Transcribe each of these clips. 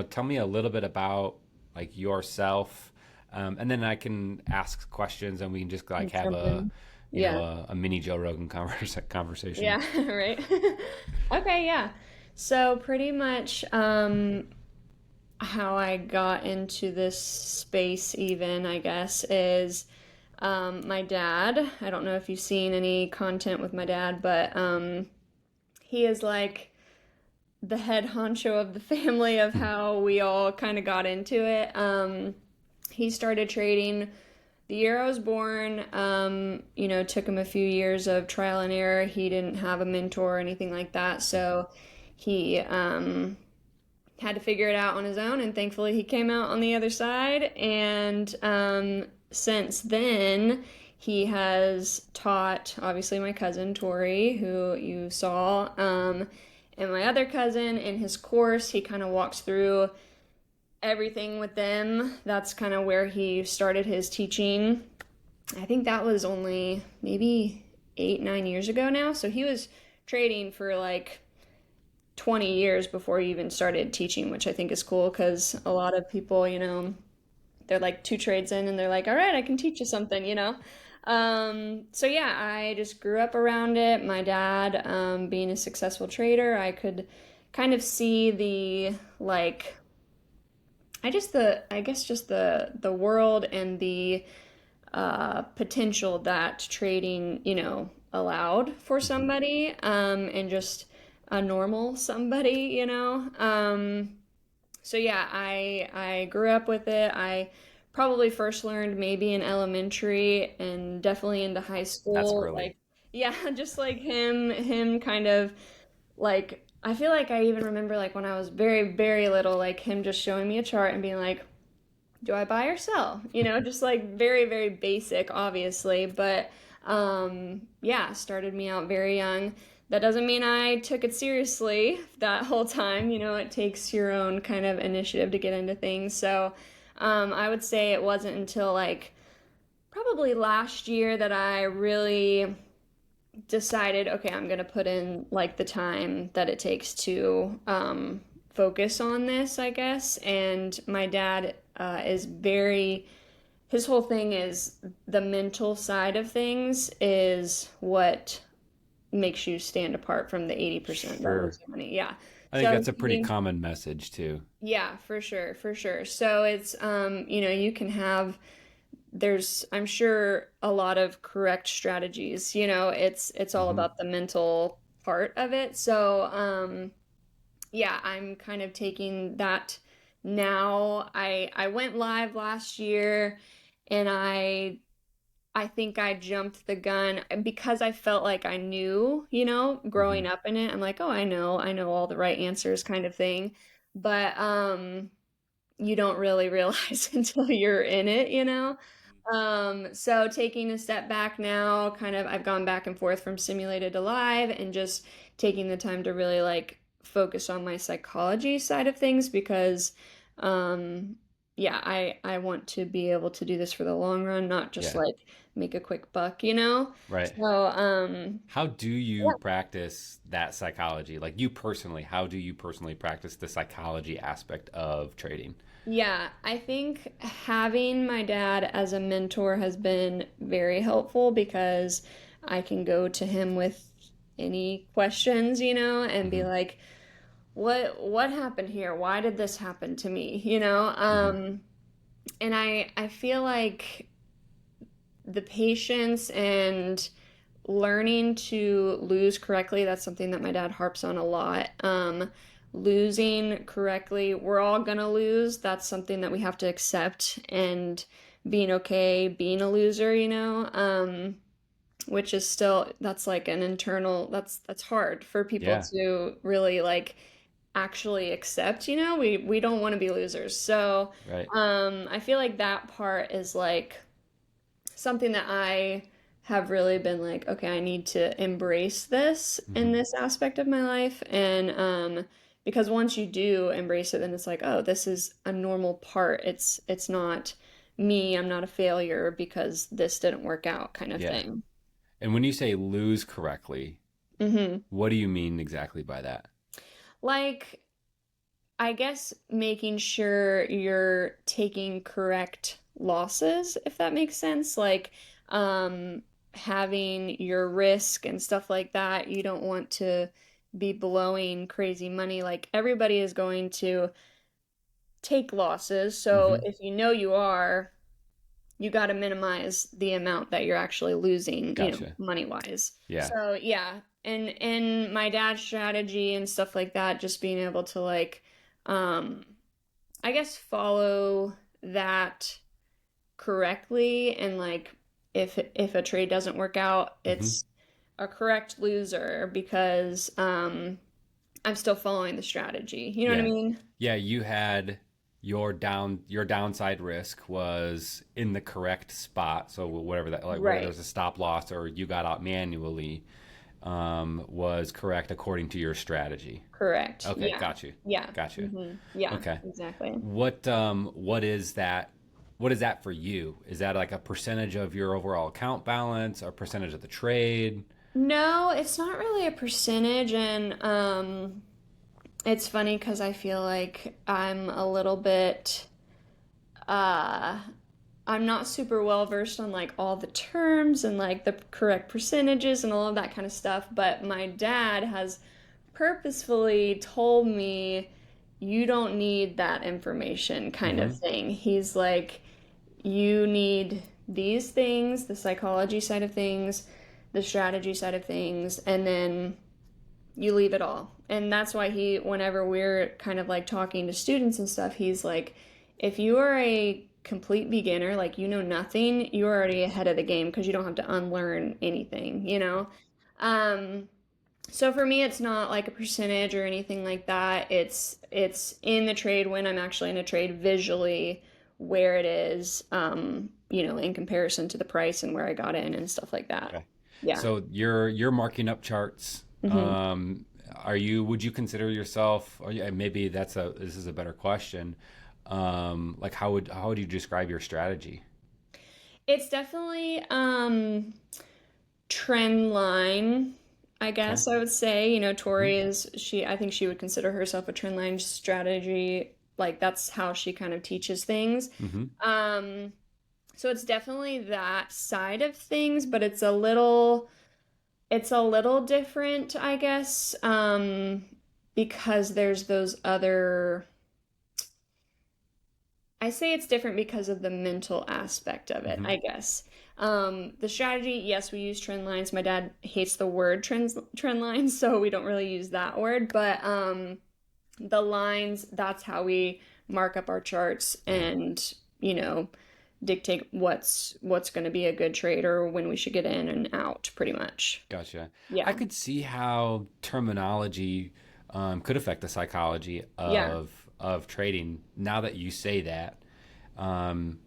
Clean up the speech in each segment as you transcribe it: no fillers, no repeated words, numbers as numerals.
tell me a little bit about like yourself, and then I can ask questions, and we can just like have Jump in. Yeah. a mini Joe Rogan conversation. Yeah, right. Okay, yeah. So pretty much how I got into this space even, I guess, is my dad. I don't know if you've seen any content with my dad, but he is like the head honcho of the family of Hmm. how we all kind of got into it. He started trading the year I was born. Took him a few years of trial and error. He didn't have a mentor or anything like that, so he had to figure it out on his own, and thankfully he came out on the other side. And since then, he has taught obviously my cousin Tori, who you saw, and my other cousin in his course. He kind of walks through everything with them. That's kind of where he started his teaching. I think that was only maybe 8, 9 years ago now. So he was trading for like 20 years before he even started teaching, which I think is cool because a lot of people, they're like two trades in and they're like, all right, I can teach you something. So yeah, I just grew up around it. My dad, being a successful trader, I could kind of see the like I guess just the world and the potential that trading, allowed for Hmm. somebody, and just a normal somebody. So yeah, I grew up with it. I probably first learned maybe in elementary and definitely into high That's school. early. Like, yeah, just like him kind of like I feel like I even remember like when I was very, very little, like him just showing me a chart and being like, do I buy or sell? Just like very, very basic, obviously, but yeah, started me out very young. That doesn't mean I took it seriously that whole time. It takes your own kind of initiative to get into things. So I would say it wasn't until like probably last year that I really decided, okay, I'm gonna put in like the time that it takes to focus on this, I guess. And my dad is very, his whole thing is the mental side of things is what makes you stand apart from the 80% that Sure. lose money. Yeah. I think So that's a pretty common message too. yeah, for sure, for sure. So it's you can have there's I'm sure a lot of correct strategies. It's all Hmm. about the mental part of it. So yeah, I'm kind of taking that now. I went live last year and I think I jumped the gun because I felt like I knew, growing Hmm. up in it. I'm like, oh, I know all the right answers kind of thing. But you don't really realize until you're in it. So taking a step back now, kind of I've gone back and forth from simulated to live and just taking the time to really like focus on my psychology side of things because um yeah, I want to be able to do this for the long run, not just Yeah. like make a quick buck. Right. So How do you practice that psychology? Like you personally, how do you personally practice the psychology aspect of trading? yeah, I think having my dad as a mentor has been very helpful because I can go to him with any questions, and be Hmm. like, what happened here? Why did this happen to me? Hmm. And I feel like the patience and learning to lose correctly, that's something that my dad harps on a lot. Losing correctly, we're all gonna lose. That's something that we have to accept and being okay being a loser. Which is still that's like an internal that's hard for people Yeah. to really like actually accept. We don't want to be losers. So Right. I feel like that part is like something that I have really been like, okay, I need to embrace this in Hmm. this aspect of my life. And because once you do embrace it, then it's like, oh, this is a normal part. It's not me, I'm not a failure because this didn't work out kind of Yeah. thing. And when you say lose correctly, Hmm. what do you mean exactly by that? Like I guess making sure you're taking correct losses, if that makes sense. Like, um, having your risk and stuff like that. You don't want to be blowing crazy money. Like, everybody is going to take losses. So Mm-hmm. if you know you are, you got to minimize the amount that you're actually losing, Gotcha. money wise. Yeah. So yeah, and my dad's strategy and stuff like that, just being able to like, um, I guess follow that correctly, and like if a trade doesn't work out, Mm-hmm. it's a correct loser because I'm still following the strategy. You know what I Yeah. mean? Yeah, you had your downside risk was in the correct spot. So whatever that, like whether there Right. was a stop loss or you got out manually, was correct according to your strategy. Correct. Okay, Yeah. got you. Yeah. Got you. Yeah, Okay. exactly. What is that? What is that for you? Is that like a percentage of your overall account balance, or percentage of the trade? No, it's not really a percentage, and it's funny because I feel like I'm a little bit uh I'm not super well versed on like all the terms and like the correct percentages and all of that kind of stuff, but my dad has purposefully told me you don't need that information kind of Mm-hmm. thing. He's like, you need these things, the psychology side of things, the strategy side of things, and then you leave it all. And that's why whenever we're kind of like talking to students and stuff, he's like, if you are a complete beginner, like you know nothing, you're already ahead of the game because you don't have to unlearn anything. Um, so for me, it's not like a percentage or anything like that. It's in the trade when I'm actually in a trade visually where it is, in comparison to the price and where I got in and stuff like that. Okay. Yeah. So you're marking up charts. Hmm. Are you? Would you consider yourself? Or yeah, maybe this is a better question. Like how would you describe your strategy? It's definitely trend line, I Okay. guess I would say. Mm-hmm. Tori I think she would consider herself a trend line strategy. Like that's how she kind of teaches things. Mm-hmm. Um, so it's definitely that side of things, but it's a little different, I guess, because there's those other. I say it's different because of the mental aspect of it, Mm-hmm. I guess. The strategy, yes, we use trend lines. My dad hates the word trend lines, so we don't really use that word. But the lines, that's how we mark up our charts Yeah. and, you know, dictate what's going to be a good trade or when we should get in and out, pretty much. Gotcha. I Yeah. could see how terminology could affect the psychology Yeah. of trading. Now that you say that, um,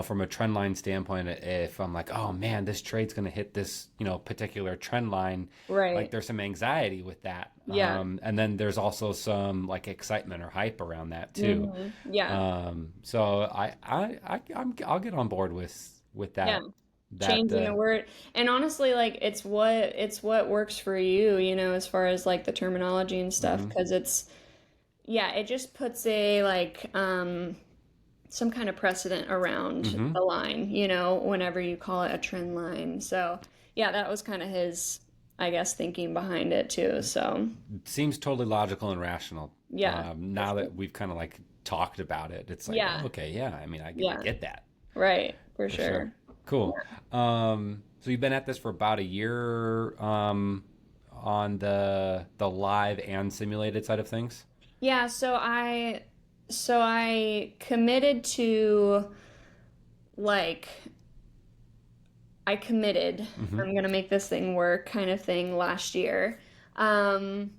from a trend line standpoint, if I'm like, oh man, this trade's going to hit this, particular trend line, like Right. there's some anxiety with that. Yeah. And then there's also some like excitement or hype around that too. Yeah. So I'll get on board with Yeah. that, Changing a word, and honestly, like it's what works for you, as far as like the terminology and stuff, hmm because yeah, it just puts a like some kind of precedent around hmm the line, whenever you call it a trend line. So yeah, that was kind of his, I guess, thinking behind it too. So seems totally logical and rational. yeah, for Now sure. that we've kind of like talked about it, it's like, oh, Yeah. okay, yeah. I mean, I Yeah. get that Right, for for sure. sure. Cool. So you've been at this for about a year, on the live and simulated side of things. Yeah, so I committed to like I committed, Mm-hmm. I'm gonna make this thing work kind of thing last year. Um,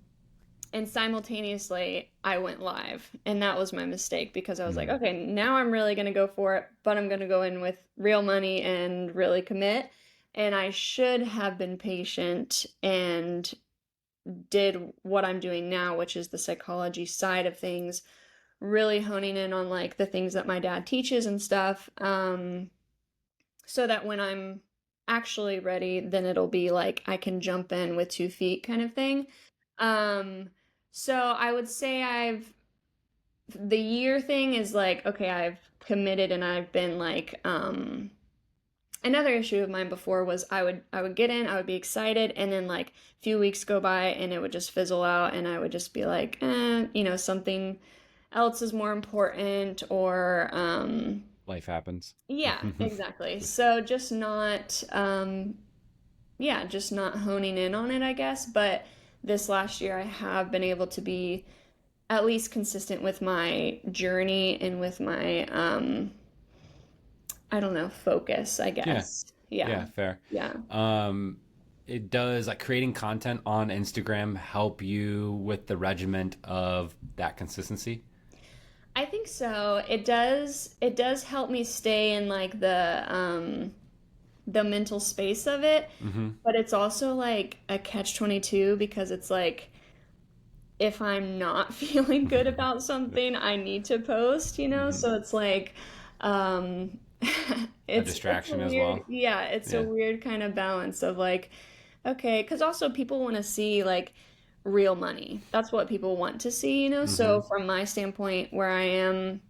and simultaneously I went live. And that was my mistake because I was like, Mm. okay, now I'm really gonna go for it, but I'm gonna go in with real money and really commit. And I should have been patient and did what I'm doing now, which is the psychology side of things, really honing in on like the things that my dad teaches and stuff. So that when I'm actually ready, then it'll be like I can jump in with 2 feet kind of thing. Um, So I would say the year thing is like, okay, I've committed and I've been like, another issue of mine before was I would get in, I would be excited, and then like a few weeks go by and it would just fizzle out, and I would just be like, something else is more important, or Life happens. yeah, exactly. So just not yeah, just not honing in on it, I guess. But this last year I have been able to be at least consistent with my journey and with my I don't know, focus, I Yeah. guess. Yeah. Yeah, fair. Yeah. Um, it does like creating content on Instagram help you with the regiment of that consistency? I think so. It does help me stay in like the mental space of it, Mm-hmm. but it's also like a catch 22 because it's like if I'm not feeling good about something, I need to post, you know? Mm-hmm. So it's like um A it's a distraction as weird, well. yeah, it's a Yeah. weird kind of balance of like, okay, because also people want to see like real money. That's what people want to see, you know? Mm-hmm. So from my standpoint, where I am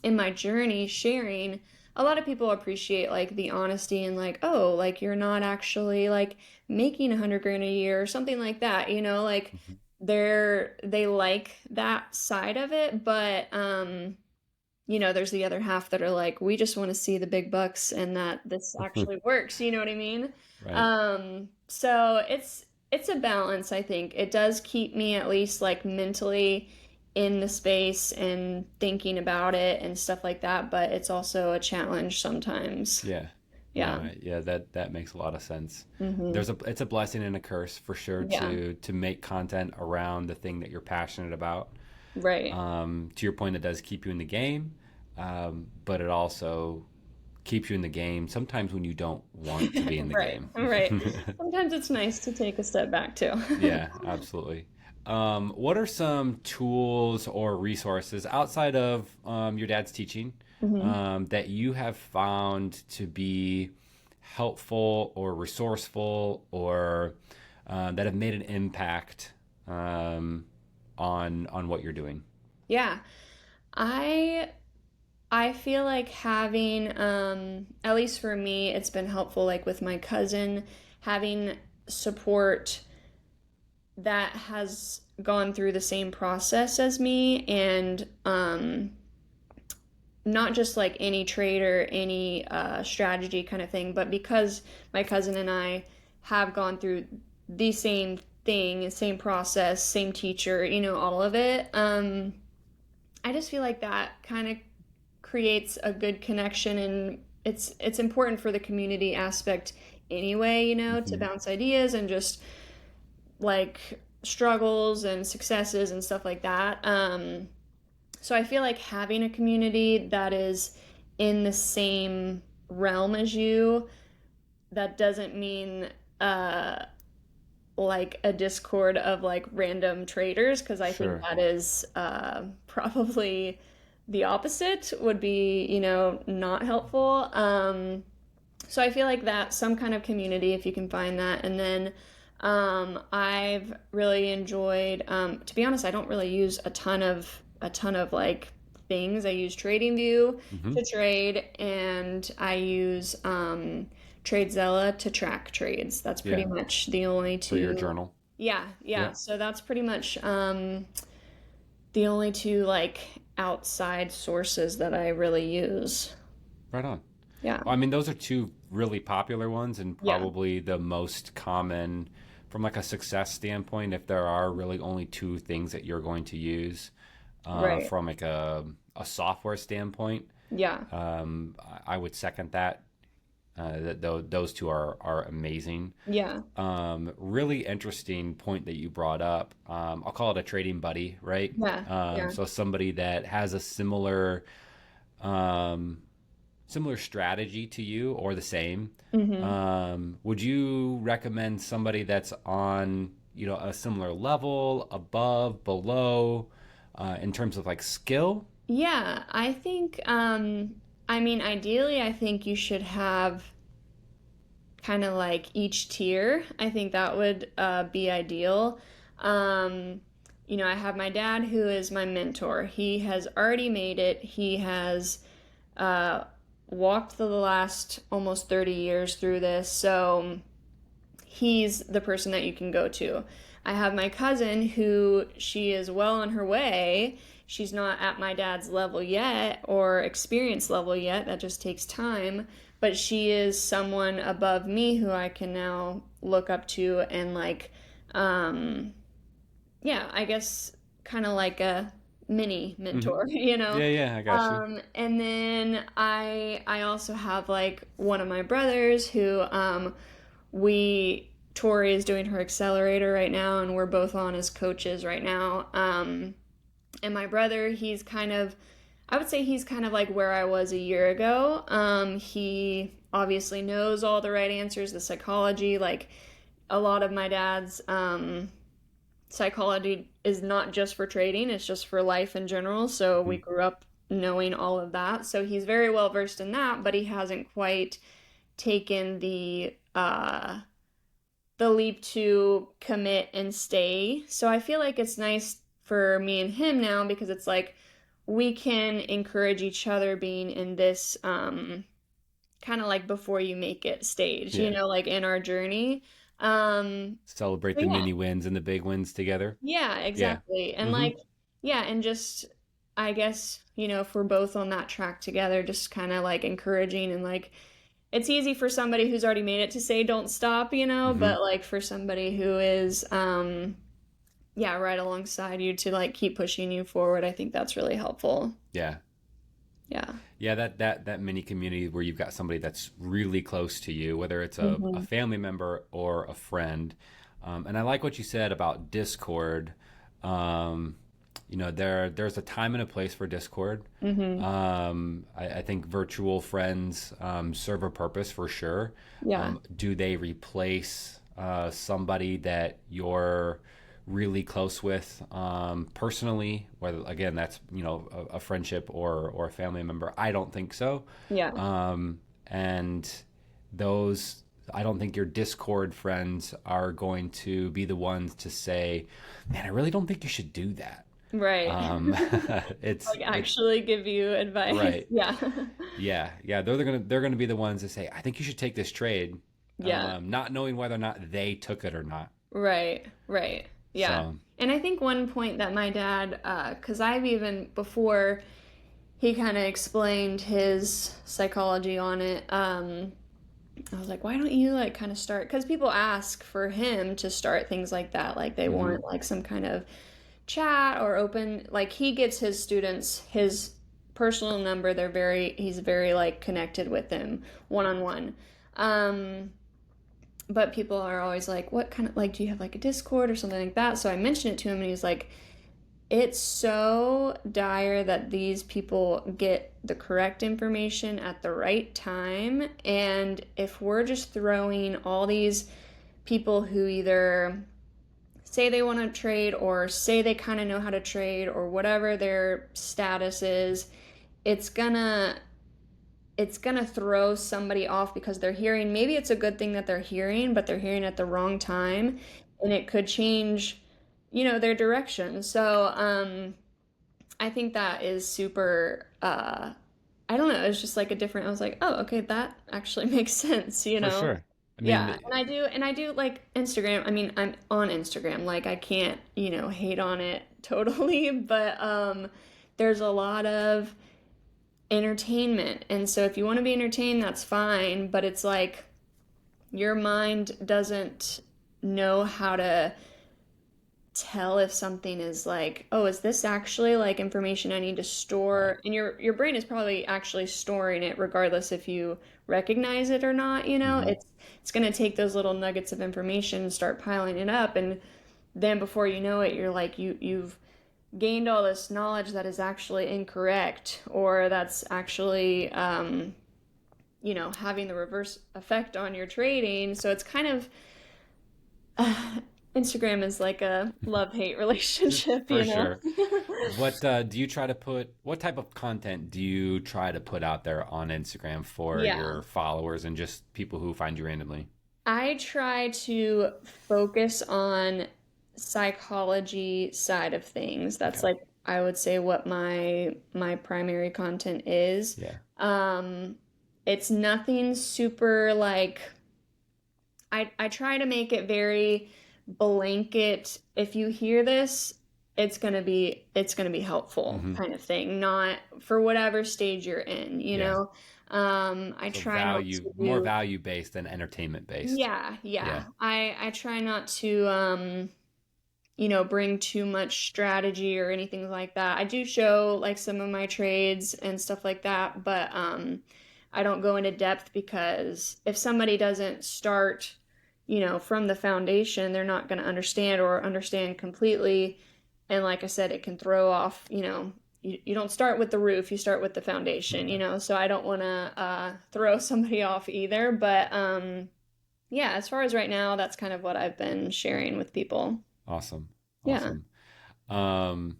in my journey sharing, a lot of people appreciate like the honesty and like, oh, like you're not actually like making 100 grand a year or something like that, you know, like Mm-hmm. they like that side of it, but there's the other half that are like, we just want to see the big bucks and that this actually works, you know what I mean? Right. So it's a balance, I think. It does keep me at least like mentally in the space and thinking about it and stuff like that, but it's also a challenge sometimes. Yeah. Yeah. No, yeah, that makes a lot of sense. Hmm. It's a blessing and a curse for sure Yeah. to make content around the thing that you're passionate about. Right. To your point, it does keep you in the game, but it also keeps you in the game sometimes when you don't want to be in the Right. game. Right. Sometimes it's nice to take a step back too. Yeah, absolutely. What are some tools or resources outside of your dad's teaching Hmm. that you have found to be helpful or resourceful or that have made an impact on what you're doing? Yeah. I I feel like having, at least for me, it's been helpful, like with my cousin, having support that has gone through the same process as me, and not just like any trade or any strategy kind of thing, but because my cousin and I have gone through the same thing, same process, same teacher, all of it. I just feel like that kind of creates a good connection, and it's important for the community aspect anyway, to Hmm. bounce ideas and just like struggles and successes and stuff like that. So I feel like having a community that is in the same realm as you, that doesn't mean uh like a discord of like random traders, because I think Sure. that is probably the opposite would be, not helpful. So I feel like that some kind of community, if you can find that. And then I've really enjoyed, to be honest, I don't really use a ton of like things. I use TradingView Hmm. to trade, and I use TradeZella to track trades. That's pretty Yeah. much the only For your two. journal. Yeah, yeah. Yeah. So that's pretty much the only two like outside sources that I really use. Right on. Yeah. Well, I mean, those are two really popular ones and Yeah. probably the most common from like a success standpoint. If there are really only two things that you're going to use Right. from like a software standpoint, Yeah. I would second that. Those two are amazing. Yeah. Really interesting point that you brought up. I'll call it a trading buddy, right? Yeah. Yeah. So somebody that has a um, similar strategy to you or the same. Hmm. Would you recommend somebody that's on, a similar level, above, below, in terms of like skill? Yeah, I think I mean ideally I think you should have kind of like each tier. I think that would be ideal. Um I have my dad who is my mentor. He has already made it. He has uh, walked the last almost 30 years through this. So he's the person that you can go to. I have my cousin who she is well on her way. She's not at my dad's level yet or experience level yet. That just takes time. But she is someone above me who I can now look up to and like, um, yeah, I guess kind of like a mini Hmm. mentor, you know. Yeah, yeah, I got you. And then I also have like one of my brothers who we Tori is doing her accelerator right now, and we're both on as coaches right now. And my brother, he's kind of, I would say he's kind of like where I was a year ago. He obviously knows all the right answers, the psychology, like a lot of my dad's psychology is not just for trading, it's just for life in general. So we Mhm. grew up knowing all of that. So he's very well versed in that, but he hasn't quite taken the leap to commit and stay. So I feel like it's nice for me and him now because it's like we can encourage each other being in this kind of like before you make it stage, Yeah. like in our journey. Celebrate So the yeah, mini wins and the big wins together. yeah, Yeah. exactly. And Hmm. like, yeah, and just, I guess, if we're both on that track together, just kind of like encouraging and like, it's easy for somebody who's already made it to say don't stop, Hmm. but like for somebody who is, yeah, right alongside you to like keep pushing you forward, I think that's really helpful. Yeah. Yeah. Yeah, that mini community where you've got somebody that's really close to you, whether it's a Hmm. family member or a friend. And I like what you said about Discord. Um, there's a time and a place for Discord. Hmm. I think virtual friends serve a purpose for sure. Yeah. Do they replace somebody that you're really close with personally? Whether again that's a friendship or a family member. I don't think so. Yeah. And those I don't think your Discord friends are going to be the ones to say, "Man, I really don't think you should do that." Right. Um, it's Like it's actually give you advice. right. Yeah. Yeah, yeah. They're gonna be the ones that say, "I think you should take this trade," Yeah. not knowing whether or not they took it or not. Right. Right. Yeah. So, And I think one point that my dad, because I've even before he kind of explained his psychology on it, I was like, why don't you like kind of start? Because people ask for him to start things like that. Like they hmm. want like some kind of chat or open, like he gives his students his personal number. He's very like connected with them one on one. But people are always like, what kind of, like, do you have like a Discord or something like that? So I mentioned it to him and he's like, it's so dire that these people get the correct information at the right time. And if we're just throwing all these people who either say they want to trade or say they kind of know how to trade or whatever their status is, it's gonna it's gonna throw somebody off because they're hearing, maybe it's a good thing that they're hearing, but they're hearing at the wrong time and it could change, their direction. So I think that is super I don't know, it's just like a different, I was like, oh, okay, that actually makes For sure. I Yeah, mean, and I do like Instagram. I mean, I'm on Instagram. Like I can't, hate on it totally, but there's a lot of entertainment. And so if you want to be entertained, that's fine, but it's like your mind doesn't know how to tell if something is like, oh, is this actually like information I need to right. store? And your brain is probably actually storing it regardless if you recognize it or not. Hmm. It's going to take those little nuggets of information and start piling it up, and then before you know it, you're like you've gained all this knowledge that is actually incorrect or that's actually having the reverse effect on your trading. So it's kind of Instagram is like a love-hate relationship, For sure. What do you try to put? What type of content do you try to put out there on Instagram for Yeah. your followers and just people who find you randomly? I try to focus on psychology side of things. That's Okay. like I would say what my primary content is. Yeah. Um, it's nothing super like I try to make it very blanket. If you hear this, it's gonna be helpful Hmm. kind of thing, not for whatever stage you're in, you Yeah. know. I So try not more to value based than entertainment based. yeah, yeah. Yeah. I try not to bring too much strategy or anything like that. I do show like some of my trades and stuff like that, but I don't go into depth because if somebody doesn't start, from the foundation, they're not going to understand or understand completely. And like I said, it can throw off, you don't start with the roof, you start with the foundation, Okay. so I don't want to throw somebody off either. But yeah, as far as right now, that's kind of what I've been sharing with people. Awesome. Yeah. Awesome. Um,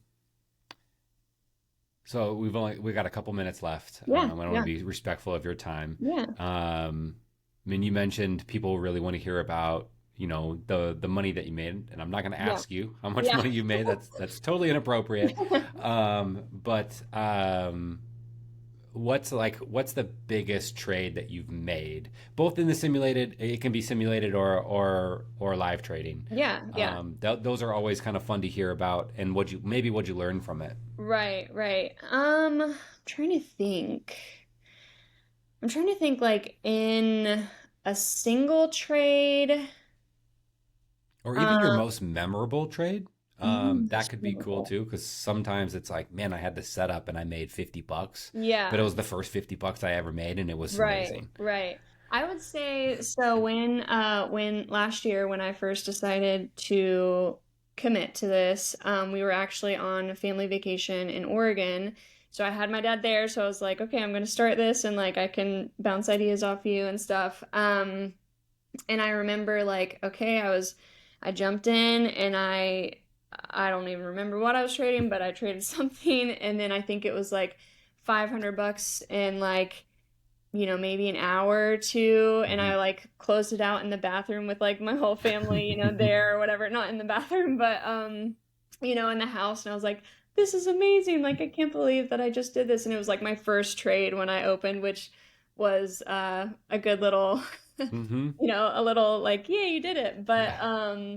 so we got a couple minutes left. Yeah, I don't want yeah, to be respectful of your time. yeah, I mean, you mentioned people really want to hear about, the money that you made, and I'm not going to yeah, ask you how much yeah. money you made. That's totally inappropriate. But what's the biggest trade that you've made, both in the simulated, it can be simulated or live trading. Yeah, yeah. Those are always kind of fun to hear about, and what you learn from it. Right, right. Trying to think. I'm trying to think like in a single trade. Or even your Um, most memorable trade. That most could be cool memorable. too, because sometimes it's like, man, I had this setup and I made $50, but it Yeah, was the first $50 I ever made, and it was right, amazing. right. I would say so when last year when I first decided to commit to this, we were actually on a family vacation in Oregon. So I had my dad there, so I was like, okay, I'm gonna start this and like I can bounce ideas off you and stuff. And I remember like, okay, I jumped in and I don't even remember what I was trading, but I traded something and then I think it was like $500 in like maybe an hour or two, and Hmm. I like closed it out in the bathroom with like my whole family, there or whatever. Not in the bathroom, but in the house, and I was like, this is amazing. Like I can't believe that I just did this. And it was like my first trade when I opened, which was a good little Hmm. a little like, yeah, you did it. But Yeah.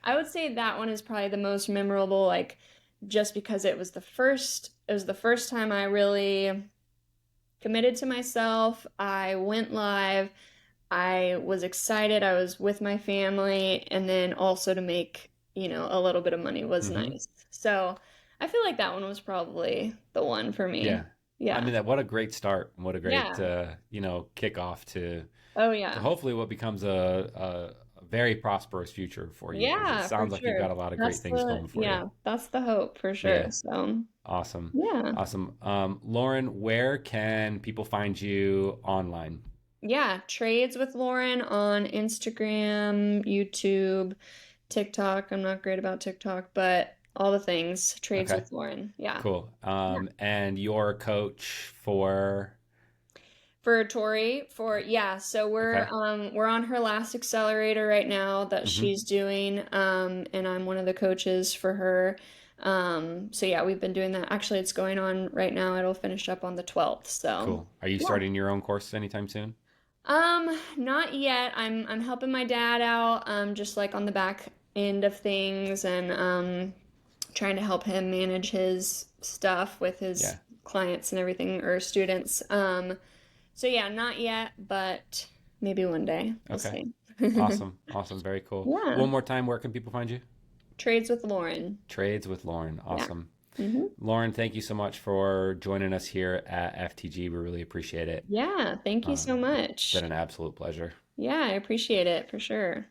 I would say that one is probably the most memorable, like just because it was the first time I really committed to myself. I went live. I was excited. I was with my family. And then also to make, a little bit of money was Hmm. nice. So I feel like that one was probably the one for me. Yeah. I Yeah. mean, that what a great start. What a great, Yeah. kickoff Oh, to yeah. hopefully what becomes a very prosperous future for you, because it Yeah, for sounds like you've sure. got a lot of great That's things the, going for you. yeah, that's the hope for sure. Yeah. So, Awesome. yeah. Awesome. Lauren, where can people find you online? Yeah. Trades with Lauren on Instagram, YouTube, TikTok. I'm not great about TikTok, but all the things. Trades Okay. with Lauren. Yeah. Cool. Yeah. And your coach for, For Tori, yeah, so we're okay. we're on her last accelerator right now that Hmm. she's doing, and I'm one of the coaches for her. So yeah, we've been doing that. Actually, it's going on right now. It'll finish up on the 12th. So Cool. Are you yeah. starting your own course anytime soon? Not yet. I'm helping my dad out, just like on the back end of things and trying to help him manage his stuff with his Yeah. clients and everything or students. So yeah, not yet, but maybe one day. We'll Okay. see. Awesome. Awesome. Very cool. Yeah. One more time, where can people find you? Trades with Lauren. Trades with Lauren. Yeah. Awesome. Hmm. Lauren, thank you so much for joining us here at FTG. We really appreciate it. Yeah. Thank you so It's been much. an absolute pleasure. Yeah, I appreciate it for sure.